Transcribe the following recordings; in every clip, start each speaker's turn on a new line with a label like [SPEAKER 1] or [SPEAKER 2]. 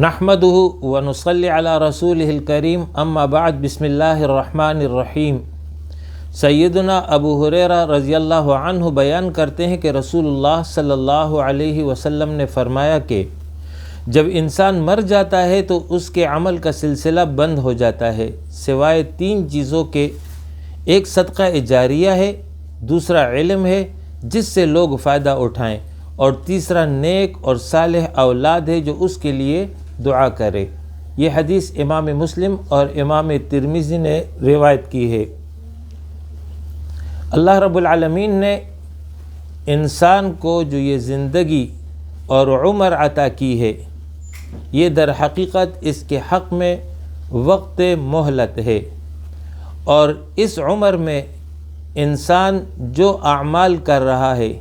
[SPEAKER 1] نحمده ونصلي على رسوله الكريم اما بعد بسم اللہ الرحمن الرحیم۔ سیدنا ابو ہریرہ رضی اللہ عنہ بیان کرتے ہیں کہ رسول اللہ صلی اللہ علیہ وسلم نے فرمایا کہ جب انسان مر جاتا ہے تو اس کے عمل کا سلسلہ بند ہو جاتا ہے سوائے تین چیزوں کے، ایک صدقہ جاریہ ہے، دوسرا علم ہے جس سے لوگ فائدہ اٹھائیں، اور تیسرا نیک اور صالح اولاد ہے جو اس کے لیے دعا کرے۔ یہ حدیث امام مسلم اور امام ترمذی نے روایت کی ہے۔ اللہ رب العالمین نے انسان کو جو یہ زندگی اور عمر عطا کی ہے، یہ در حقیقت اس کے حق میں وقت مہلت ہے، اور اس عمر میں انسان جو اعمال کر رہا ہے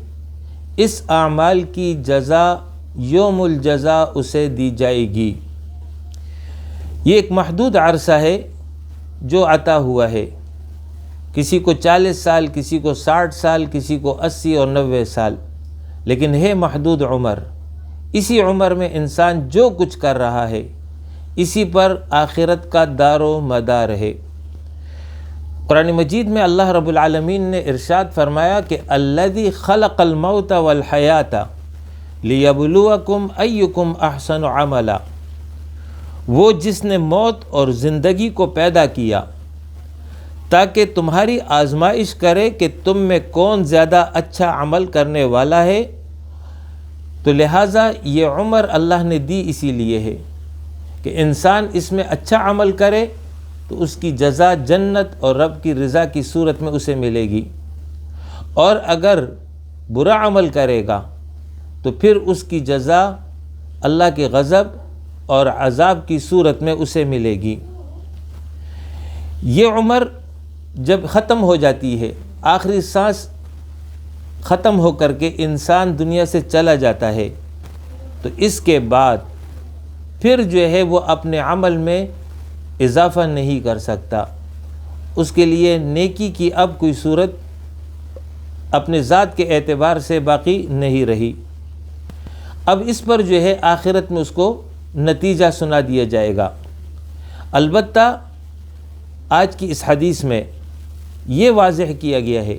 [SPEAKER 1] اس اعمال کی جزا یوم الجزا اسے دی جائے گی۔ یہ ایک محدود عرصہ ہے جو عطا ہوا ہے، کسی کو 40 سال، کسی کو 60 سال، کسی کو 80 اور 90 سال، لیکن ہے محدود عمر۔ اسی عمر میں انسان جو کچھ کر رہا ہے اسی پر آخرت کا دار و مدار ہے۔ قرآن مجید میں اللہ رب العالمین نے ارشاد فرمایا کہ الذی خلق الموت والحیات لیبلوکم ایکم احسن عملا، وہ جس نے موت اور زندگی کو پیدا کیا تاکہ تمہاری آزمائش کرے کہ تم میں کون زیادہ اچھا عمل کرنے والا ہے۔ تو لہٰذا یہ عمر اللہ نے دی اسی لیے ہے کہ انسان اس میں اچھا عمل کرے تو اس کی جزا جنت اور رب کی رضا کی صورت میں اسے ملے گی، اور اگر برا عمل کرے گا تو پھر اس کی جزا اللہ کے غضب اور عذاب کی صورت میں اسے ملے گی۔ یہ عمر جب ختم ہو جاتی ہے، آخری سانس ختم ہو کر کے انسان دنیا سے چلا جاتا ہے، تو اس کے بعد پھر جو ہے وہ اپنے عمل میں اضافہ نہیں کر سکتا، اس کے لیے نیکی کی اب کوئی صورت اپنے ذات کے اعتبار سے باقی نہیں رہی۔ اب اس پر جو ہے آخرت میں اس کو نتیجہ سنا دیا جائے گا۔ البتہ آج کی اس حدیث میں یہ واضح کیا گیا ہے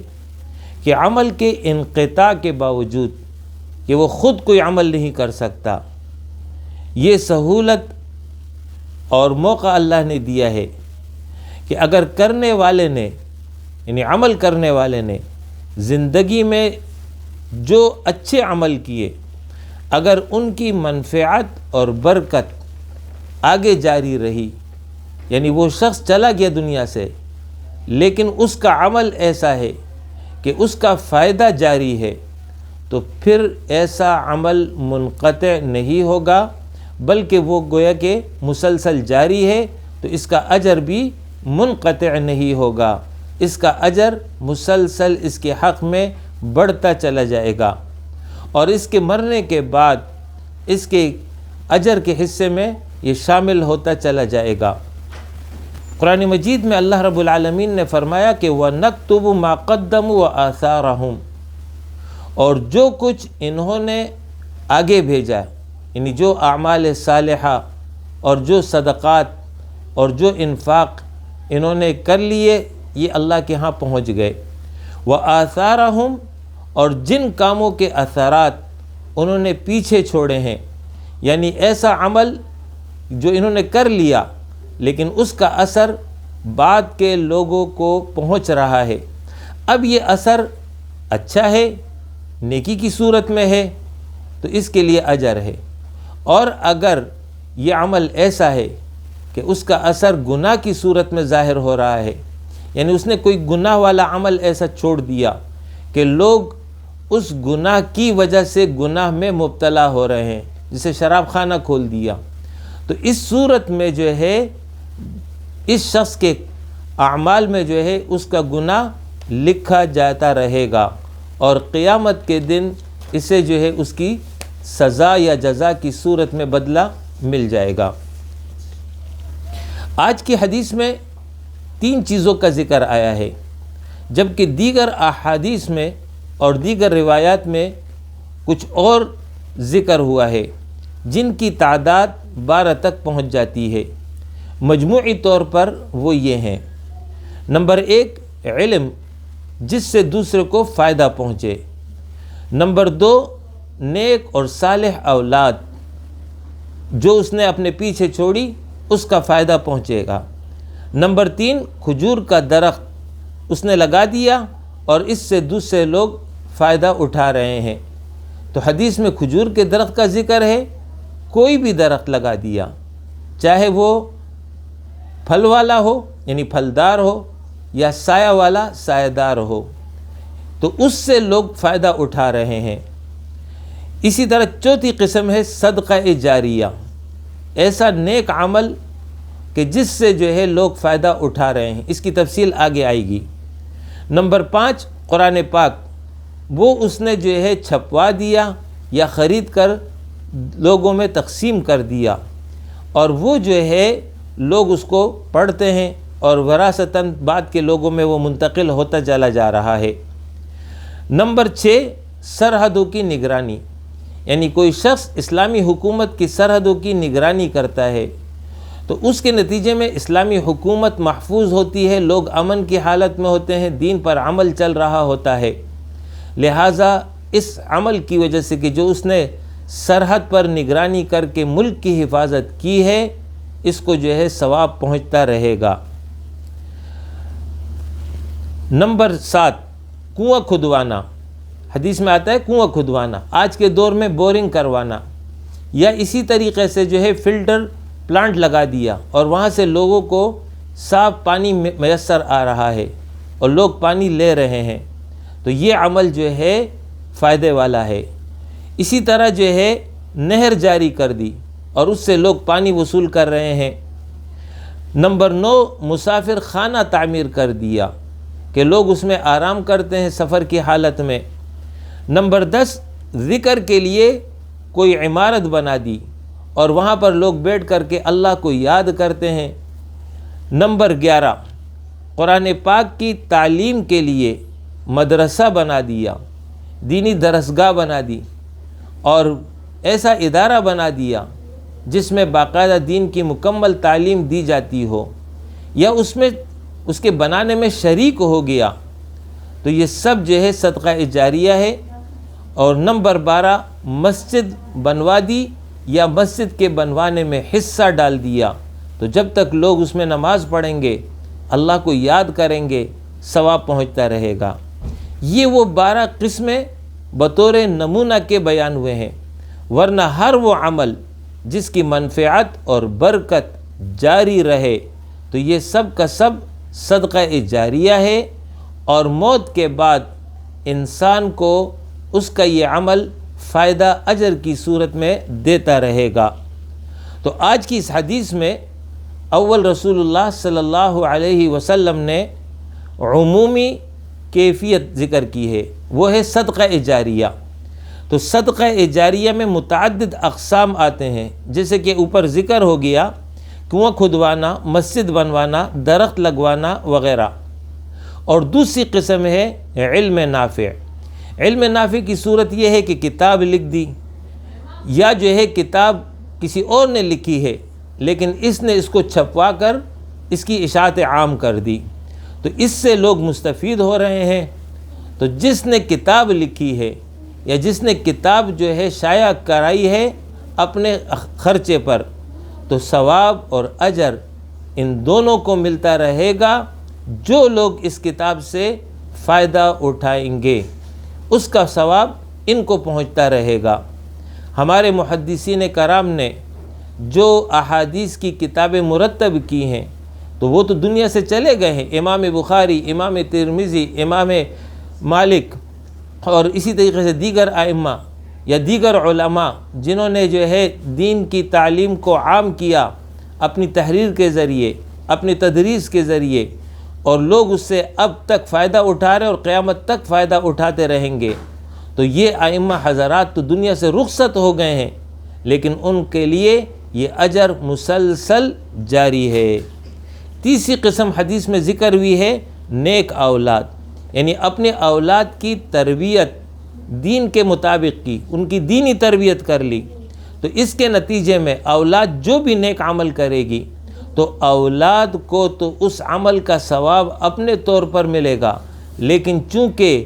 [SPEAKER 1] کہ عمل کے انقطاع کے باوجود کہ وہ خود کوئی عمل نہیں کر سکتا، یہ سہولت اور موقع اللہ نے دیا ہے کہ اگر کرنے والے نے، یعنی عمل کرنے والے نے زندگی میں جو اچھے عمل کیے، اگر ان کی منفعت اور برکت آگے جاری رہی، یعنی وہ شخص چلا گیا دنیا سے لیکن اس کا عمل ایسا ہے کہ اس کا فائدہ جاری ہے، تو پھر ایسا عمل منقطع نہیں ہوگا بلکہ وہ گویا کہ مسلسل جاری ہے، تو اس کا اجر بھی منقطع نہیں ہوگا، اس کا اجر مسلسل اس کے حق میں بڑھتا چلا جائے گا، اور اس کے مرنے کے بعد اس کے اجر کے حصے میں یہ شامل ہوتا چلا جائے گا۔ قرآن مجید میں اللہ رب العالمین نے فرمایا کہ وَنَكْتُبُ مَا قَدَّمُوا وَآثَارَهُمْ، اور جو کچھ انہوں نے آگے بھیجا، یعنی جو اعمال صالحہ اور جو صدقات اور جو انفاق انہوں نے کر لیے، یہ اللہ کے ہاں پہنچ گئے۔ وَآثَارَهُمْ، اور جن کاموں کے اثرات انہوں نے پیچھے چھوڑے ہیں، یعنی ایسا عمل جو انہوں نے کر لیا لیکن اس کا اثر بعد کے لوگوں کو پہنچ رہا ہے، اب یہ اثر اچھا ہے، نیکی کی صورت میں ہے، تو اس کے لیے اجر ہے، اور اگر یہ عمل ایسا ہے کہ اس کا اثر گناہ کی صورت میں ظاہر ہو رہا ہے، یعنی اس نے کوئی گناہ والا عمل ایسا چھوڑ دیا کہ لوگ اس گناہ کی وجہ سے گناہ میں مبتلا ہو رہے ہیں، جسے شراب خانہ کھول دیا، تو اس صورت میں جو ہے اس شخص کے اعمال میں جو ہے اس کا گناہ لکھا جاتا رہے گا، اور قیامت کے دن اسے جو ہے اس کی سزا یا جزا کی صورت میں بدلہ مل جائے گا۔ آج کی حدیث میں 3 چیزوں کا ذکر آیا ہے، جبکہ دیگر احادیث میں اور دیگر روایات میں کچھ اور ذکر ہوا ہے جن کی تعداد 12 تک پہنچ جاتی ہے۔ مجموعی طور پر وہ یہ ہیں: نمبر 1 علم جس سے دوسرے کو فائدہ پہنچے، نمبر 2 نیک اور صالح اولاد جو اس نے اپنے پیچھے چھوڑی اس کا فائدہ پہنچے گا، نمبر 3 کھجور کا درخت اس نے لگا دیا اور اس سے دوسرے لوگ فائدہ اٹھا رہے ہیں۔ تو حدیث میں کھجور کے درخت کا ذکر ہے، کوئی بھی درخت لگا دیا، چاہے وہ پھل والا ہو یعنی پھلدار ہو یا سایہ والا سایہ دار ہو، تو اس سے لوگ فائدہ اٹھا رہے ہیں۔ اسی طرح چوتھی قسم ہے صدقہ جاریہ، ایسا نیک عمل کہ جس سے جو ہے لوگ فائدہ اٹھا رہے ہیں، اس کی تفصیل آگے آئے گی۔ نمبر 5 قرآن پاک، وہ اس نے جو ہے چھپوا دیا یا خرید کر لوگوں میں تقسیم کر دیا، اور وہ جو ہے لوگ اس کو پڑھتے ہیں اور وراثتاً بعد کے لوگوں میں وہ منتقل ہوتا چلا جا رہا ہے۔ نمبر 6 سرحدوں کی نگرانی، یعنی کوئی شخص اسلامی حکومت کی سرحدوں کی نگرانی کرتا ہے تو اس کے نتیجے میں اسلامی حکومت محفوظ ہوتی ہے، لوگ امن کی حالت میں ہوتے ہیں، دین پر عمل چل رہا ہوتا ہے۔ لہٰذا اس عمل کی وجہ سے کہ جو اس نے سرحد پر نگرانی کر کے ملک کی حفاظت کی ہے، اس کو جو ہے ثواب پہنچتا رہے گا۔ نمبر 7 کنواں کھدوانا، حدیث میں آتا ہے کنواں کھدوانا، آج کے دور میں بورنگ کروانا، یا اسی طریقے سے جو ہے فلٹر پلانٹ لگا دیا اور وہاں سے لوگوں کو صاف پانی میسر آ رہا ہے اور لوگ پانی لے رہے ہیں، تو یہ عمل جو ہے فائدے والا ہے۔ اسی طرح جو ہے نہر جاری کر دی اور اس سے لوگ پانی وصول کر رہے ہیں۔ نمبر 9 مسافر خانہ تعمیر کر دیا کہ لوگ اس میں آرام کرتے ہیں سفر کی حالت میں۔ نمبر 10 ذکر کے لیے کوئی عمارت بنا دی اور وہاں پر لوگ بیٹھ کر کے اللہ کو یاد کرتے ہیں۔ نمبر 11 قرآن پاک کی تعلیم کے لیے مدرسہ بنا دیا، دینی درسگاہ بنا دی اور ایسا ادارہ بنا دیا جس میں باقاعدہ دین کی مکمل تعلیم دی جاتی ہو، یا اس میں اس کے بنانے میں شریک ہو گیا، تو یہ سب جو ہے صدقہ جاریہ ہے۔ اور نمبر 12 مسجد بنوا دی یا مسجد کے بنوانے میں حصہ ڈال دیا، تو جب تک لوگ اس میں نماز پڑھیں گے، اللہ کو یاد کریں گے، ثواب پہنچتا رہے گا۔ یہ وہ 12 قسمیں بطور نمونہ کے بیان ہوئے ہیں، ورنہ ہر وہ عمل جس کی منفعت اور برکت جاری رہے تو یہ سب کا سب صدقہ جاریہ ہے، اور موت کے بعد انسان کو اس کا یہ عمل فائدہ اجر کی صورت میں دیتا رہے گا۔ تو آج کی اس حدیث میں اول رسول اللہ صلی اللہ علیہ وسلم نے عمومی کیفیت ذکر کی ہے، وہ ہے صدقہ جاریہ۔ تو صدقہ جاریہ میں متعدد اقسام آتے ہیں، جیسے کہ اوپر ذکر ہو گیا، کنواں کھدوانا، مسجد بنوانا، درخت لگوانا وغیرہ۔ اور دوسری قسم ہے علم نافع۔ علم نافع کی صورت یہ ہے کہ کتاب لکھ دی، یا جو ہے کتاب کسی اور نے لکھی ہے لیکن اس نے اس کو چھپوا کر اس کی اشاعت عام کر دی، تو اس سے لوگ مستفید ہو رہے ہیں۔ تو جس نے کتاب لکھی ہے یا جس نے کتاب جو ہے شائع کرائی ہے اپنے خرچے پر، تو ثواب اور اجر ان دونوں کو ملتا رہے گا۔ جو لوگ اس کتاب سے فائدہ اٹھائیں گے اس کا ثواب ان کو پہنچتا رہے گا۔ ہمارے محدثین کرام نے جو احادیث کی کتابیں مرتب کی ہیں تو وہ تو دنیا سے چلے گئے ہیں، امام بخاری، امام ترمذی، امام مالک، اور اسی طریقے سے دیگر ائمہ یا دیگر علماء جنہوں نے جو ہے دین کی تعلیم کو عام کیا اپنی تحریر کے ذریعے، اپنی تدریس کے ذریعے، اور لوگ اس سے اب تک فائدہ اٹھا رہے اور قیامت تک فائدہ اٹھاتے رہیں گے۔ تو یہ ائمہ حضرات تو دنیا سے رخصت ہو گئے ہیں، لیکن ان کے لیے یہ اجر مسلسل جاری ہے۔ تیسری قسم حدیث میں ذکر ہوئی ہے نیک اولاد، یعنی اپنے اولاد کی تربیت دین کے مطابق کی، ان کی دینی تربیت کر لی، تو اس کے نتیجے میں اولاد جو بھی نیک عمل کرے گی تو اولاد کو تو اس عمل کا ثواب اپنے طور پر ملے گا، لیکن چونکہ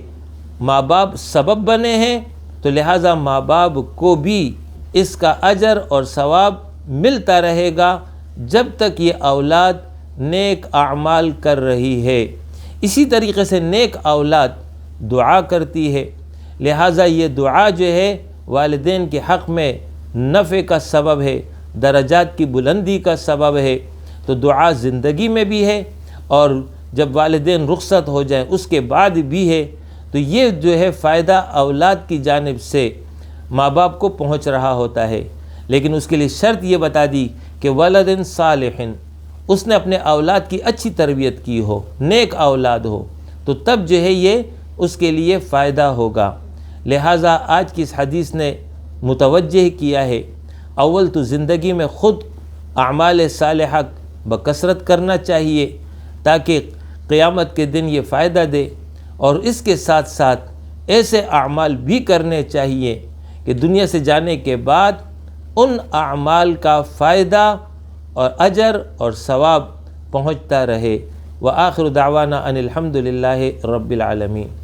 [SPEAKER 1] ماں باپ سبب بنے ہیں تو لہٰذا ماں باپ کو بھی اس کا اجر اور ثواب ملتا رہے گا جب تک یہ اولاد نیک اعمال کر رہی ہے۔ اسی طریقے سے نیک اولاد دعا کرتی ہے، لہٰذا یہ دعا جو ہے والدین کے حق میں نفع کا سبب ہے، درجات کی بلندی کا سبب ہے۔ تو دعا زندگی میں بھی ہے اور جب والدین رخصت ہو جائیں اس کے بعد بھی ہے، تو یہ جو ہے فائدہ اولاد کی جانب سے ماں باپ کو پہنچ رہا ہوتا ہے، لیکن اس کے لیے شرط یہ بتا دی کہ ولد صالح، اس نے اپنے اولاد کی اچھی تربیت کی ہو، نیک اولاد ہو، تو تب جو ہے یہ اس کے لیے فائدہ ہوگا۔ لہٰذا آج کی اس حدیث نے متوجہ کیا ہے، اول تو زندگی میں خود اعمال صالحہ بکثرت کرنا چاہیے تاکہ قیامت کے دن یہ فائدہ دے، اور اس کے ساتھ ساتھ ایسے اعمال بھی کرنے چاہیے کہ دنیا سے جانے کے بعد ان اعمال کا فائدہ اور اجر اور ثواب پہنچتا رہے۔ وآخر دعوانا ان الحمد للہ رب العالمین۔